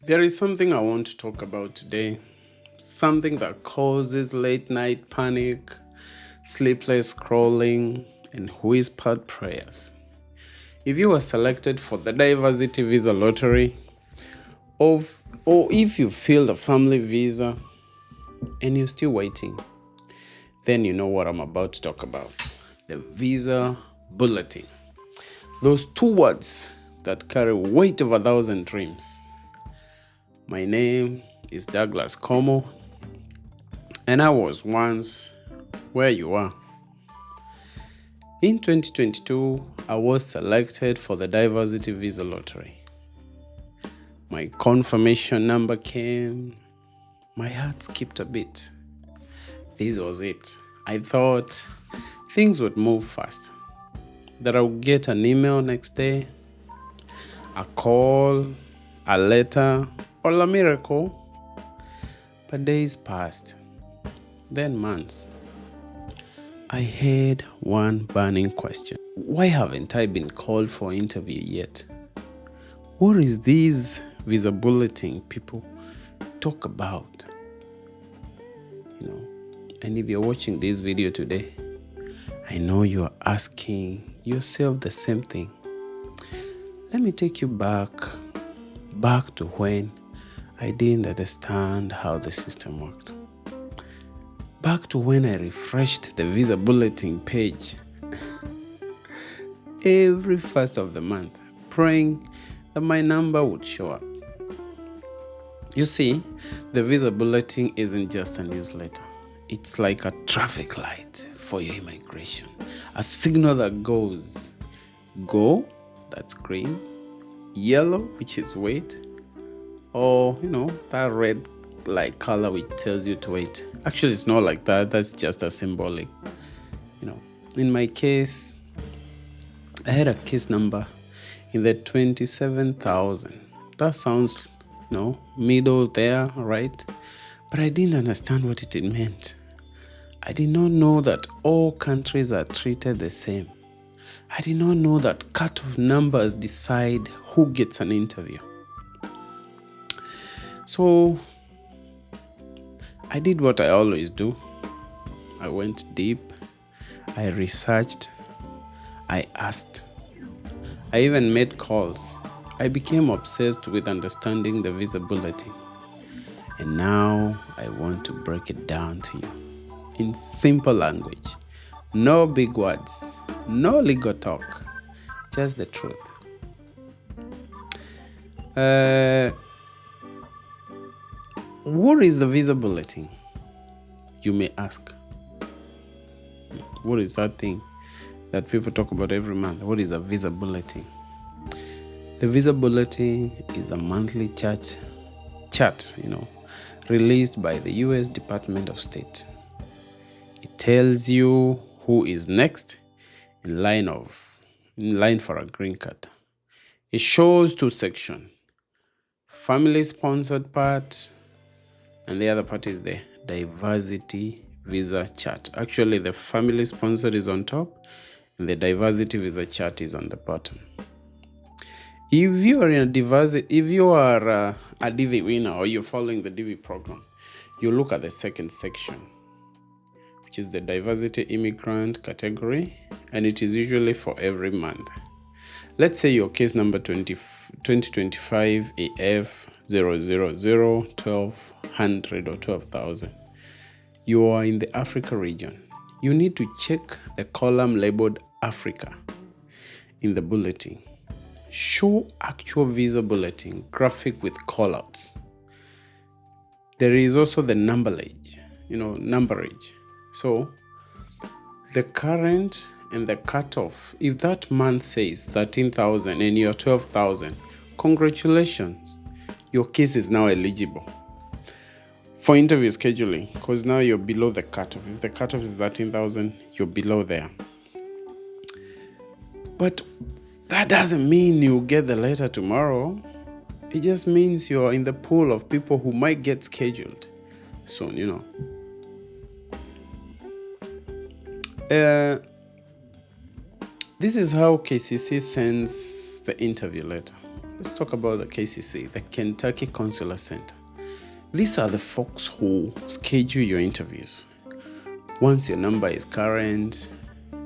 There is something I want to talk about today, something that causes late night panic, sleepless scrolling, and whispered prayers. If you were selected for the diversity visa lottery, or if you filled a family visa and you're still waiting, then you know what I'm about to talk about. The visa bulletin. Those two words that carry weight of 1,000 dreams. My name is Douglas Como, and I was once where you are. In 2022, I was selected for the diversity visa lottery. My confirmation number came. My heart skipped a bit. This was it. I thought things would move fast. That I would get an email next day, a call, a letter, or a miracle. But days passed, then months. I had one burning question. Why haven't I been called for interview yet? What is this visa bulletin people talk about? And if you're watching this video today, I know you're asking yourself the same thing. Let me take you back to when I didn't understand how the system worked. Back to when I refreshed the visa bulletin page every first of the month, praying that my number would show up. You see, the visa bulletin isn't just a newsletter. It's like a traffic light for your immigration. A signal that goes, go, that's green, yellow, which is wait, or, that red like color which tells you to wait. Actually, it's not like that. That's just a symbolic. In my case, I had a case number in the 27,000. That sounds, middle there, right? But I didn't understand what it meant. I did not know that all countries are treated the same. I did not know that cut-off numbers decide who gets an interview. So I did what I always do. I went deep. I researched. I asked. I even made calls. I became obsessed with understanding the visa bulletin. And now I want to break it down to you in simple language. No big words, no legal talk, just the truth. What is the visa bulletin? You may ask. What is that thing that people talk about every month? What is a visa bulletin? The visa bulletin is a monthly chart, released by the US Department of State. It tells you who is next in line for a green card. It shows two sections: family-sponsored part, and the other part is the diversity visa chart. Actually, the family-sponsored is on top, and the diversity visa chart is on the bottom. If you are a DV winner or you're following the DV program, you look at the second section, which is the diversity immigrant category, and it is usually for every month. Let's say your case number 2025 AF 000 1200 or 12,000. You are in the Africa region. You need to check the column labeled Africa in the bulletin. Show actual visa bulletin graphic with callouts. There is also the numberage. So the current and the cutoff, if that month says 13,000 and you're 12,000, congratulations, your case is now eligible for interview scheduling, because now you're below the cutoff. If the cutoff is 13,000, you're below there. But that doesn't mean you'll get the letter tomorrow. It just means you're in the pool of people who might get scheduled soon, This is how KCC sends the interview letter. Let's talk about the KCC, the Kentucky Consular Center. These are the folks who schedule your interviews. Once your number is current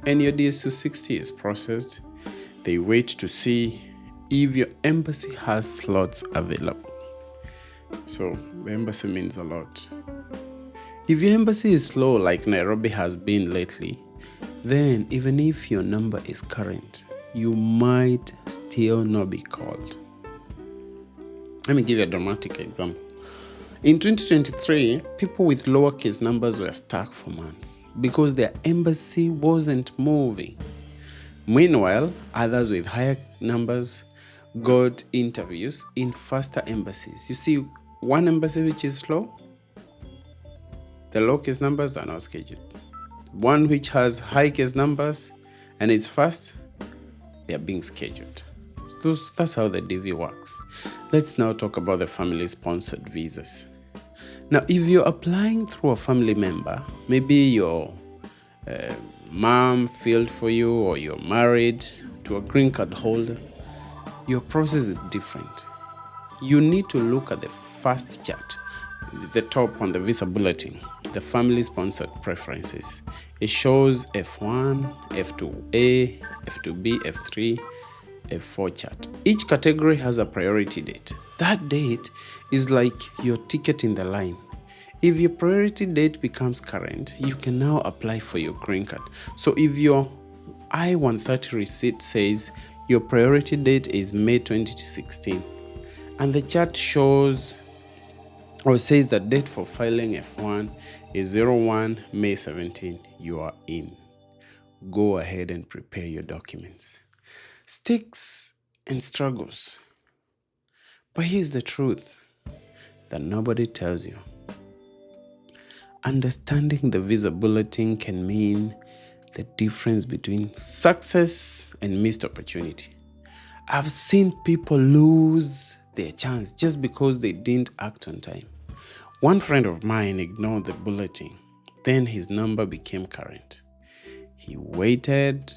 and your DS-260 is processed, they wait to see if your embassy has slots available. So the embassy means a lot. If your embassy is slow like Nairobi has been lately, then even if your number is current, you might still not be called. Let me give you a dramatic example. In 2023, people with lowercase numbers were stuck for months because their embassy wasn't moving. Meanwhile, others with higher numbers got interviews in faster embassies. You see, one embassy which is slow, the low case numbers are not scheduled. One which has high case numbers and it's fast, they are being scheduled. So that's how the DV works. Let's now talk about the family-sponsored visas. Now, if you're applying through a family member, maybe your mom filled for you or you're married to a green card holder, your process is different. You need to look at the first chart, the top on the visa bulletin, the family-sponsored preferences. It shows F1, F2A, F2B, F3, F4 chart. Each category has a priority date. That date is like your ticket in the line. If your priority date becomes current, you can now apply for your green card. So if your I-130 receipt says your priority date is May 2016, and the chart shows or says the date for filing F1 is 01 May 17, you are in. Go ahead and prepare your documents. Sticks and struggles. But here's the truth that nobody tells you. Understanding the visa bulletin can mean the difference between success and missed opportunity. I've seen people lose their chance just because they didn't act on time. One friend of mine ignored the bulletin. Then his number became current. He waited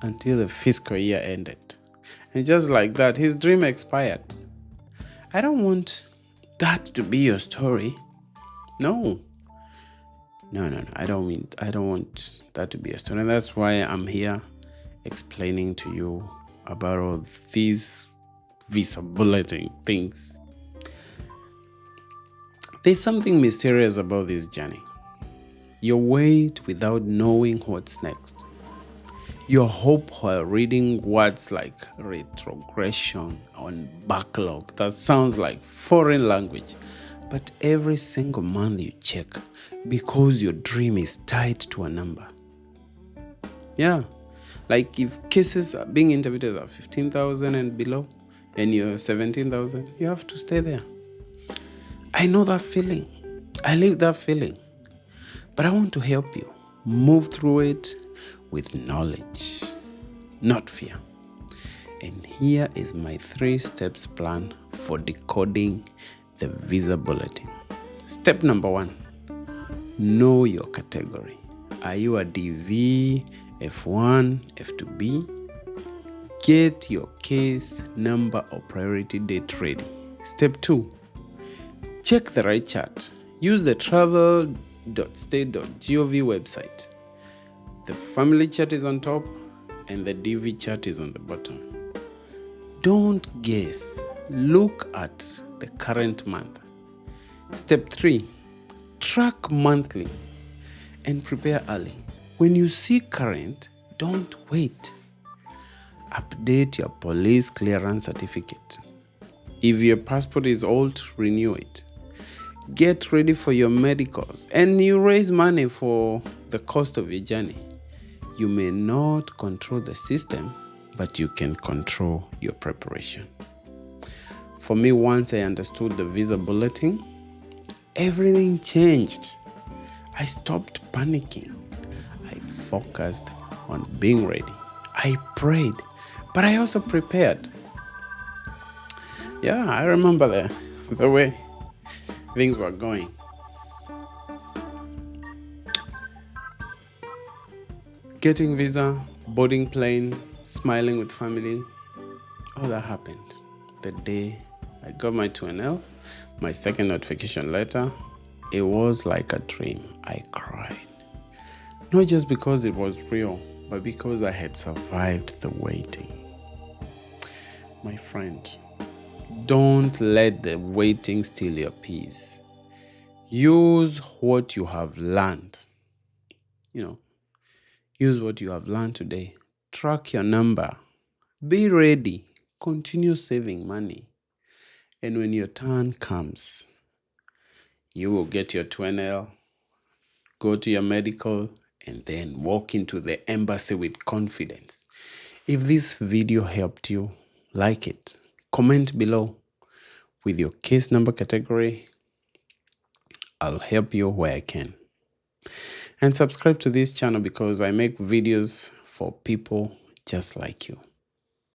until the fiscal year ended. And just like that, his dream expired. I don't want that to be your story. No. I don't want that to be a story. And that's why I'm here explaining to you about all these visa bulletin things. There's something mysterious about this journey. You wait without knowing what's next. You hope while reading words like retrogression on backlog. That sounds like foreign language. But every single month you check because your dream is tied to a number. Yeah. Like if cases are being interviewed at 15,000 and below and you're 17,000, you have to stay there. I know that feeling. I live that feeling. But I want to help you move through it with knowledge, not fear. And here is my 3 steps plan for decoding the visa bulletin. Step number 1, know your category. Are you a DV, F1, F2B? Get your case number or priority date ready. Step 2, check the right chart. Use the travel.state.gov website. The family chart is on top and the DV chart is on the bottom. Don't guess. Look at the current month. Step 3, track monthly and prepare early. When you see current, don't wait. Update your police clearance certificate. If your passport is old, renew it. Get ready for your medicals and you raise money for the cost of your journey. You may not control the system, but you can control your preparation. For me, once I understood the visa bulletin, everything changed. I stopped panicking. I focused on being ready. I prayed, but I also prepared. Yeah, I remember the way things were going. Getting visa, boarding plane, smiling with family. All that happened the day I got my 2NL, my second notification letter. It was like a dream. I cried. Not just because it was real, but because I had survived the waiting. My friend, don't let the waiting steal your peace. Use what you have learned. Use what you have learned today. Track your number. Be ready. Continue saving money. And when your turn comes, you will get your 2NL, go to your medical, and then walk into the embassy with confidence. If this video helped you, like it. Comment below with your case number category. I'll help you where I can. And subscribe to this channel because I make videos for people just like you.